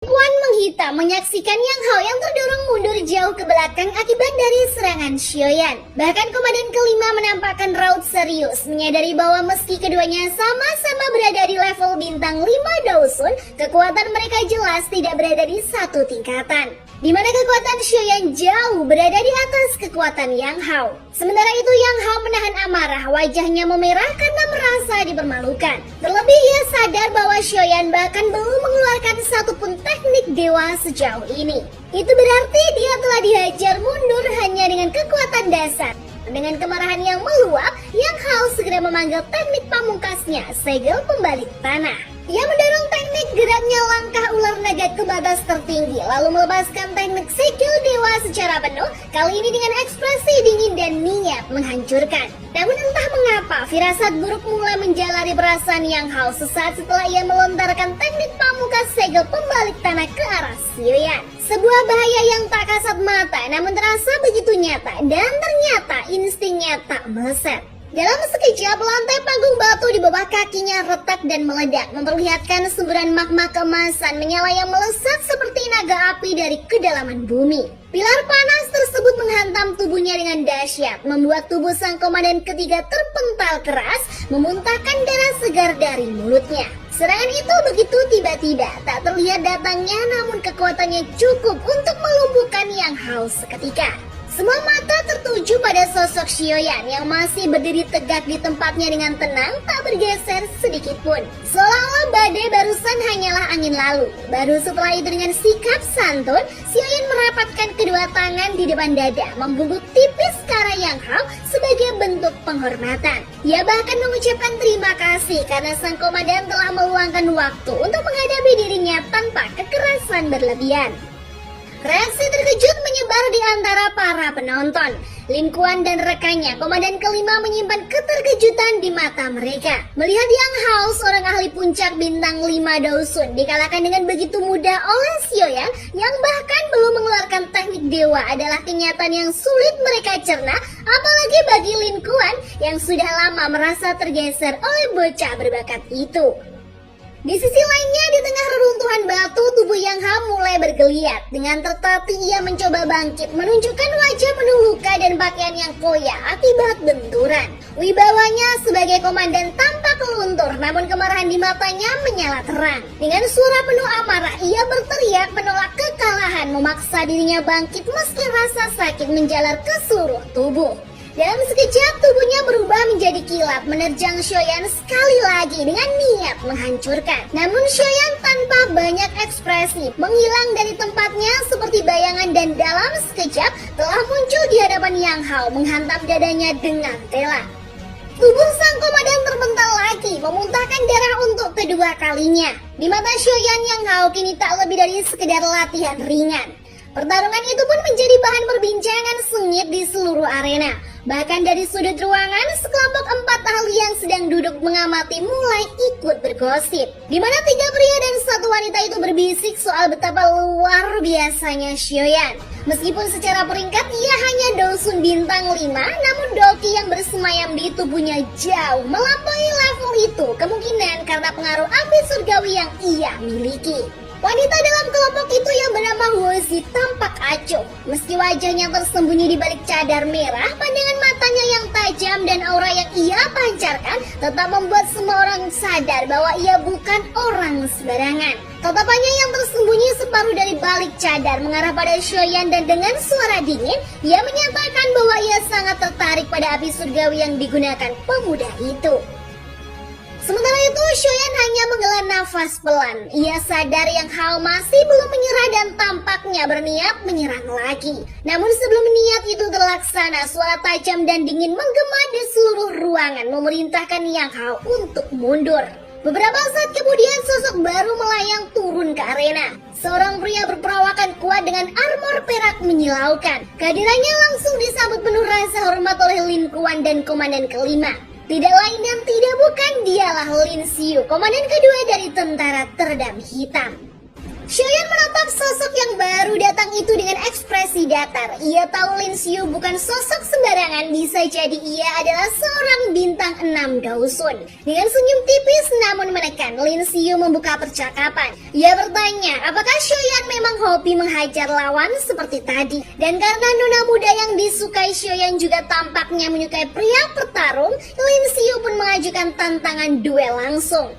Puan menghitam menyaksikan Yang Hao yang terdorong mundur jauh ke belakang akibat dari serangan Xiaoyan. Bahkan komandan kelima menampakkan raut serius, menyadari bahwa meski keduanya sama-sama berada di level bintang 5 Daosun, kekuatan mereka jelas tidak berada di satu tingkatan. Di mana kekuatan Xiaoyan jauh berada di atas kekuatan Yang Hao. Sementara itu Yang Hao menahan amarah, wajahnya memerah karena merasa dipermalukan. Terlebih ia sadar bahwa Xiaoyan bahkan belum mengeluarkan satupun teknik dewa sejauh ini. Itu berarti dia telah dihajar mundur hanya dengan kekuatan dasar. Dengan kemarahan yang meluap, Yang Hao segera memanggil teknik pamungkasnya, segel pembalik tanah. Ia mendorong teknik geraknya langkah ular naga ke batas tertinggi, lalu melepaskan teknik segel dewa secara penuh, kali ini dengan ekspresi dingin dan niat menghancurkan. Namun entah mengapa, firasat buruk mulai menjalari perasaan Yang Hao sesaat setelah ia melontarkan teknik pamungkas segel pembalik tanah ke arah Xiaoyan. Sebuah bahaya yang tak kasat mata namun terasa begitu nyata, dan ternyata instingnya tak meleset. Dalam sekejap, lantai panggung batu di bawah kakinya retak dan meledak, memperlihatkan semburan magma keemasan menyala yang melesat seperti naga api dari kedalaman bumi. Pilar panas tersebut menghantam tubuhnya dengan dahsyat, membuat tubuh sang komandan ketiga terpental keras, memuntahkan darah segar dari mulutnya. Serangan itu begitu tiba-tiba, tak terlihat datangnya, namun kekuatannya cukup untuk melumpuhkan Yang Hao seketika. Semua mata tertuju pada sosok Xiaoyan yang masih berdiri tegak di tempatnya dengan tenang, tak bergeser sedikit pun. Seolah-olah badai barusan hanyalah angin lalu. Baru setelah itu dengan sikap santun, Xiaoyan merapatkan kedua tangan di depan dada, membungkuk tipis ke arah Yang Hao sebagai bentuk penghormatan. Ia bahkan mengucapkan terima kasih karena sang komandan telah meluangkan waktu untuk menghadapi dirinya tanpa kekerasan berlebihan. Reaksi terkejut menyebar di antara para penonton. Lin Kuan dan rekannya, komandan kelima, menyimpan keterkejutan di mata mereka. Melihat Yang Hao, seorang ahli puncak bintang 5 Daosun, dikalahkan dengan begitu mudah oleh Xiaoyan yang bahkan belum mengeluarkan teknik dewa adalah kenyataan yang sulit mereka cerna, apalagi bagi Lin Kuan yang sudah lama merasa tergeser oleh bocah berbakat itu. Di sisi lainnya, di tengah reruntuhan batu, tubuh Yang Hao mulai bergeliat. Dengan tertatih ia mencoba bangkit, menunjukkan wajah penuh luka dan pakaian yang koyak akibat benturan. Wibawanya sebagai komandan tampak luntur, namun kemarahan di matanya menyala terang. Dengan suara penuh amarah, ia berteriak menolak kekalahan, memaksa dirinya bangkit meski rasa sakit menjalar ke seluruh tubuh. Dalam sekejap tubuhnya berubah menjadi kilat, menerjang Xiaoyan sekali lagi dengan niat menghancurkan. Namun Xiaoyan tanpa banyak ekspresi menghilang dari tempatnya seperti bayangan dan dalam sekejap telah muncul di hadapan Yang Hao, menghantam dadanya dengan tela. Tubuh sang komandan terbental lagi, memuntahkan darah untuk kedua kalinya. Di mata Xiaoyan, Yang Hao kini tak lebih dari sekedar latihan ringan. Pertarungan itu pun menjadi bahan perbincangan sengit di seluruh arena. Bahkan dari sudut ruangan, sekelompok 4 ahli yang sedang duduk mengamati mulai ikut bergosip. Di mana 3 pria dan 1 wanita itu berbisik soal betapa luar biasanya Xiaoyan. Meskipun secara peringkat ia hanya Daosun bintang 5, namun Doki yang bersemayam di tubuhnya jauh melampaui level itu, kemungkinan karena pengaruh api surgawi yang ia miliki. Wanita dalam kelompok itu yang bernama Huozi tampak acuh. Meski wajahnya tersembunyi di balik cadar merah, pandangan matanya yang tajam dan aura yang ia pancarkan tetap membuat semua orang sadar bahwa ia bukan orang sembarangan. Tatapannya yang tersembunyi separuh dari balik cadar mengarah pada Xiaoyan dan dengan suara dingin, ia menyatakan bahwa ia sangat tertarik pada api surgawi yang digunakan pemuda itu. Sementara itu, Xiaoyan hanya menghela nafas pelan. Ia sadar Yang Hao masih belum menyerah dan tampaknya berniat menyerang lagi. Namun sebelum niat itu terlaksana, suara tajam dan dingin menggema di seluruh ruangan memerintahkan Yang Hao untuk mundur. Beberapa saat kemudian sosok baru melayang turun ke arena. Seorang pria berperawakan kuat dengan armor perak menyilaukan. Kehadirannya langsung disambut penuh rasa hormat oleh Lin Kuan dan komandan kelima. Tidak lain dan tidak bukan, dialah Lin Xiu, komandan kedua dari tentara teredam hitam. Xiaoyan menatap sosok yang baru baru datang itu dengan ekspresi datar. Ia tahu Lin Xiu bukan sosok sembarangan, bisa jadi ia adalah seorang bintang 6 Daosun. Dengan senyum tipis namun menekan, Lin Xiu membuka percakapan. Ia bertanya, apakah Xiaoyan memang hobi menghajar lawan seperti tadi? Dan karena nona muda yang disukai Xiaoyan juga tampaknya menyukai pria petarung, Lin Xiu pun mengajukan tantangan duel langsung.